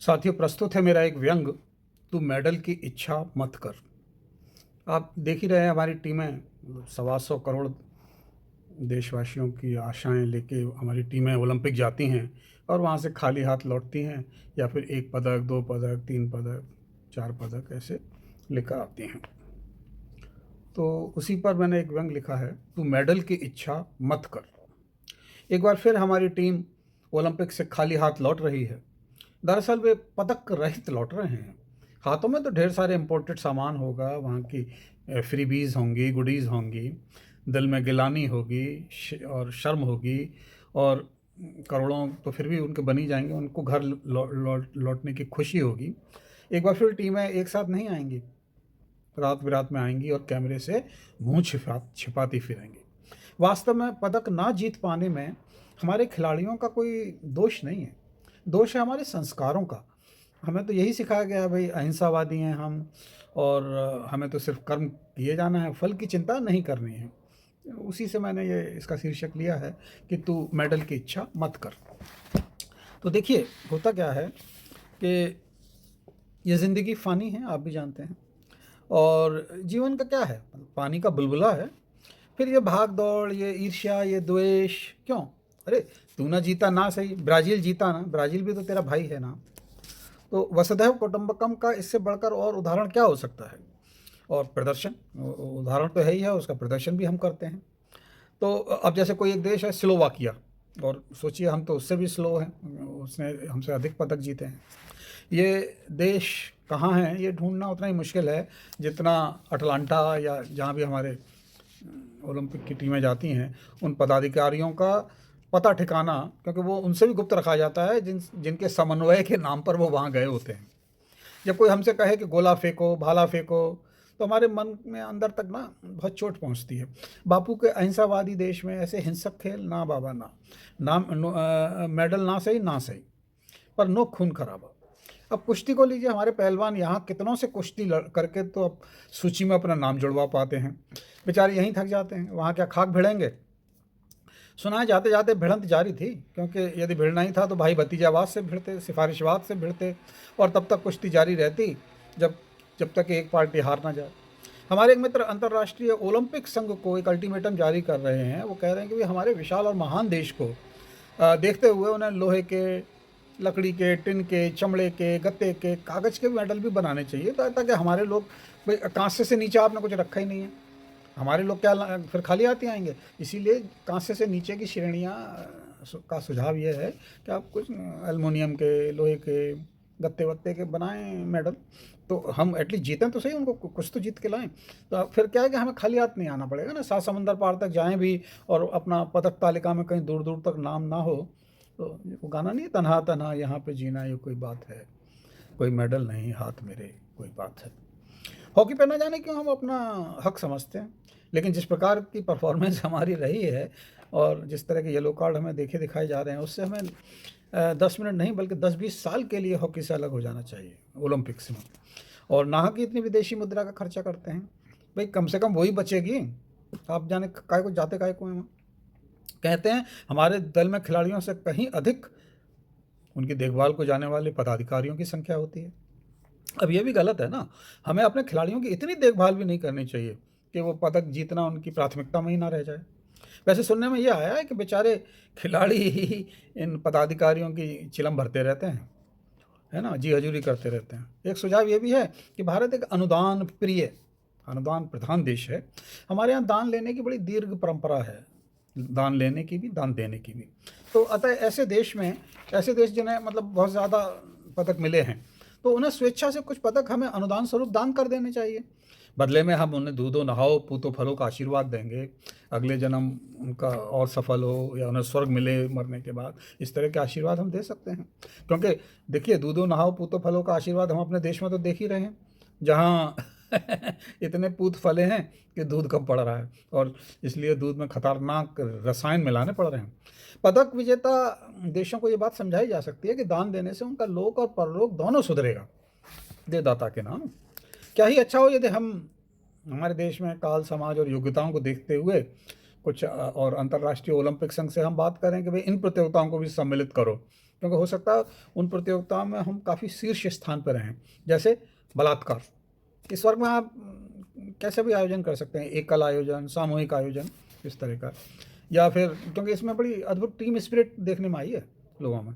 साथियों, प्रस्तुत है मेरा एक व्यंग, तू मेडल की इच्छा मत कर। आप देख ही रहे हैं हमारी टीमें 125 करोड़ देशवासियों की आशाएं लेके हमारी टीमें ओलंपिक जाती हैं और वहाँ से खाली हाथ लौटती हैं, या फिर 1 पदक, 2 पदक, 3 पदक, 4 पदक ऐसे लेकर आती हैं। तो उसी पर मैंने एक व्यंग लिखा है, तू मेडल की इच्छा मत कर। एक बार फिर हमारी टीम ओलंपिक से खाली हाथ लौट रही है। दरअसल वे पदक रहित लौट रहे हैं। हाथों में तो ढेर सारे इम्पोर्टेड सामान होगा, वहाँ की फ्रीबीज होंगी, गुडीज़ होंगी, दिल में गिलानी होगी और शर्म होगी, और करोड़ों तो फिर भी उनके बनी जाएंगे, उनको घर लौटने की खुशी होगी। एक बार फिर टीमें एक साथ नहीं आएंगी, रात बिरात में आएंगी और कैमरे से मुंह छिपाती फिरेंगी। वास्तव में पदक ना जीत पाने में हमारे खिलाड़ियों का कोई दोष नहीं है, दोष है हमारे संस्कारों का। हमें तो यही सिखाया गया है भाई, अहिंसावादी हैं हम, और हमें तो सिर्फ कर्म किए जाना है, फल की चिंता नहीं करनी है। उसी से मैंने ये इसका शीर्षक लिया है कि तू मेडल की इच्छा मत कर। तो देखिए, होता क्या है कि ये ज़िंदगी फ़ानी है, आप भी जानते हैं, और जीवन का क्या है, पानी का बुलबुला है। फिर ये भाग दौड़, ये ईर्ष्या, ये द्वेष क्यों? अरे, तू ना जीता ना सही, ब्राज़ील जीता ना, ब्राज़ील भी तो तेरा भाई है ना। तो वसुधैव कुटुंबकम का इससे बढ़कर और उदाहरण क्या हो सकता है? और प्रदर्शन, उदाहरण तो है ही है, उसका प्रदर्शन भी हम करते हैं। तो अब जैसे कोई एक देश है स्लोवाकिया, और सोचिए हम तो उससे भी स्लो हैं, उसने हमसे अधिक पदक जीते हैं। ये देश कहाँ है ये ढूंढना उतना ही मुश्किल है जितना अटलांटा या जहाँ भी हमारे ओलंपिक की टीमें जाती हैं उन पदाधिकारियों का पता ठिकाना, क्योंकि वो उनसे भी गुप्त रखा जाता है जिनके समन्वय के नाम पर वो वहाँ गए होते हैं। जब कोई हमसे कहे कि गोला फेंको, भाला फेंको, तो हमारे मन में अंदर तक ना बहुत चोट पहुंचती है। बापू के अहिंसावादी देश में ऐसे हिंसक खेल ना बाबा ना, मेडल ना सही ना सही, पर नो खून खराबा। अब कुश्ती को लीजिए, हमारे पहलवान यहाँ कितनों से कुश्ती करके तो अब सूची में अपना नाम जुड़वा पाते हैं। बेचारे यहीं थक जाते हैं, वहाँ क्या खाक भिड़ेंगे। सुना है जाते जाते भिड़ंत जारी थी, क्योंकि यदि भिड़ना ही था तो भाई भतीजावाद से भिड़ते, सिफारिशवाद से भिड़ते, और तब तक कुश्ती जारी रहती जब जब तक एक पार्टी हार ना जाए। हमारे एक मित्र अंतर्राष्ट्रीय ओलंपिक संघ को एक अल्टीमेटम जारी कर रहे हैं। वो कह रहे हैं कि भाई हमारे विशाल और महान देश को देखते हुए उन्हें लोहे के, लकड़ी के, टिन के, चमड़े के, गत्ते के, कागज़ के मेडल भी बनाने चाहिए, ताकि हमारे लोग, भाई कांसे से नीचे आपने कुछ रखा ही नहीं है, हमारे लोग क्या फिर खाली हाथ ही आएंगे। इसीलिए कांसे से नीचे की श्रेणियाँ का सुझाव ये है कि आप कुछ एल्युमिनियम के, लोहे के, गत्ते वत्ते के बनाएं मेडल, तो हम एटलीस्ट जीतें तो सही, उनको कुछ तो जीत के लाएं। तो फिर क्या है कि हमें खाली हाथ नहीं आना पड़ेगा ना, 7 समंदर पार तक जाएं भी और अपना पदक तालिका में कहीं दूर दूर तक नाम ना हो। तो वो गाना नहीं है, तन्हा तन्हा यहाँ पे जीना ये कोई बात है, कोई मेडल नहीं हाथ मेरे कोई बात है। हॉकी पे ना जाने क्यों हम अपना हक समझते हैं, लेकिन जिस प्रकार की परफॉर्मेंस हमारी रही है और जिस तरह के येलो कार्ड हमें देखे दिखाए जा रहे हैं, उससे हमें 10 मिनट नहीं बल्कि 10-20 साल के लिए हॉकी से अलग हो जाना चाहिए ओलंपिक्स में। और नाहक की इतनी विदेशी मुद्रा का खर्चा करते हैं, भाई कम से कम वही बचेगी। आप जाने काय को जाते काय को हैं वहाँ। कहते हैं हमारे दल में खिलाड़ियों से कहीं अधिक उनकी देखभाल को जाने वाले पदाधिकारियों की संख्या होती है। अब ये भी गलत है ना, हमें अपने खिलाड़ियों की इतनी देखभाल भी नहीं करनी चाहिए कि वो पदक जीतना उनकी प्राथमिकता में ही ना रह जाए। वैसे सुनने में ये आया है कि बेचारे खिलाड़ी ही इन पदाधिकारियों की चिलम भरते रहते हैं, है ना, जी हजूरी करते रहते हैं। एक सुझाव ये भी है कि भारत एक अनुदान प्रिय, अनुदान प्रधान देश है। हमारे यहाँ दान लेने की बड़ी दीर्घ परंपरा है, दान लेने की भी, दान देने की भी। तो अतः ऐसे देश में, ऐसे देश जिन्हें मतलब बहुत ज़्यादा पदक मिले हैं, तो उन्हें स्वेच्छा से कुछ पदक हमें अनुदान स्वरूप दान कर देने चाहिए। बदले में हम उन्हें दूधो नहाओ पूतो फलो का आशीर्वाद देंगे, अगले जन्म उनका और सफल हो या उन्हें स्वर्ग मिले मरने के बाद, इस तरह के आशीर्वाद हम दे सकते हैं। क्योंकि देखिए, दूधो नहाओ पूतो फलो का आशीर्वाद हम अपने देश में तो देख ही रहे हैं, जहाँ इतने पूत फले हैं कि दूध कम पड़ रहा है, और इसलिए दूध में खतरनाक रसायन मिलाने पड़ रहे हैं। पदक विजेता देशों को ये बात समझाई जा सकती है कि दान देने से उनका लोक और परलोक दोनों सुधरेगा, देदाता के नाम। क्या ही अच्छा हो यदि हम हमारे देश में काल समाज और योग्यताओं को देखते हुए कुछ और अंतर्राष्ट्रीय ओलंपिक संघ से हम बात करें कि भाई इन प्रतियोगिताओं को भी सम्मिलित करो, क्योंकि हो सकता है उन प्रतियोगिताओं में हम काफ़ी शीर्ष स्थान पर रहें। जैसे बलात्कार, इस वर्ग में आप कैसे भी आयोजन कर सकते हैं, एकल आयोजन, सामूहिक आयोजन, इस तरह का, या फिर क्योंकि इसमें बड़ी अद्भुत टीम स्पिरिट देखने में आई है लोगों में।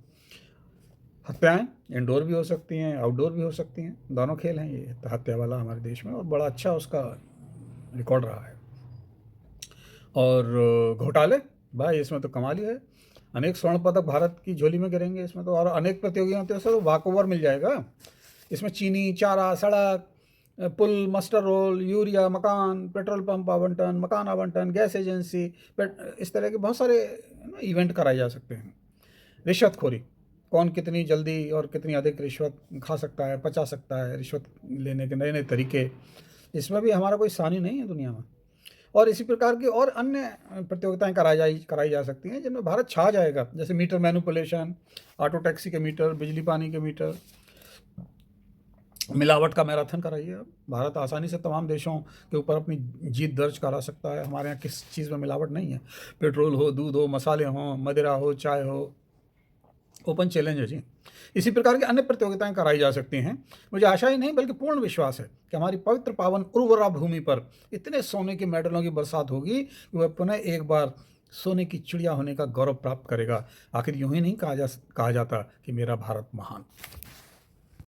हत्याएं इंडोर भी हो सकती हैं, आउटडोर भी हो सकती हैं, दोनों खेल हैं ये हत्या वाला हमारे देश में, और बड़ा अच्छा उसका रिकॉर्ड रहा है। और घोटाले, भाई इसमें तो कमाल ही है, अनेक स्वर्ण पदक भारत की झोली में गिरेंगे इसमें तो, और अनेक प्रतियोगिताओं से तो वॉकओवर मिल जाएगा। इसमें चीनी, चारा, सड़क, पुल, मस्टर रोल, यूरिया, मकान, पेट्रोल पंप आवंटन, मकान आवंटन, गैस एजेंसी, इस तरह के बहुत सारे इवेंट कराए जा सकते हैं। रिश्वतखोरी, कौन कितनी जल्दी और कितनी अधिक रिश्वत खा सकता है, पचा सकता है, रिश्वत लेने के नए नए तरीके, इसमें भी हमारा कोई सानी नहीं है दुनिया में। और इसी प्रकार की और अन्य प्रतियोगिताएं कराई जा सकती हैं जिनमें भारत छा जाएगा, जैसे मीटर मैनिपुलेशन, ऑटो टैक्सी के मीटर, बिजली पानी के मीटर, मिलावट का मैराथन कराइए। भारत आसानी से तमाम देशों के ऊपर अपनी जीत दर्ज करा सकता है। हमारे यहाँ किस चीज़ में मिलावट नहीं है, पेट्रोल हो, दूध हो, मसाले हों, मदिरा हो, चाय हो, ओपन चैलेंज है जी। इसी प्रकार की अन्य प्रतियोगिताएं कराई जा सकती हैं। मुझे आशा ही नहीं बल्कि पूर्ण विश्वास है कि हमारी पवित्र पावन उर्वरा भूमि पर इतने सोने के मेडलों की बरसात होगी कि वह पुनः एक बार सोने की चिड़िया होने का गौरव प्राप्त करेगा। आखिर यूं ही नहीं कहा जाता कि मेरा भारत महान।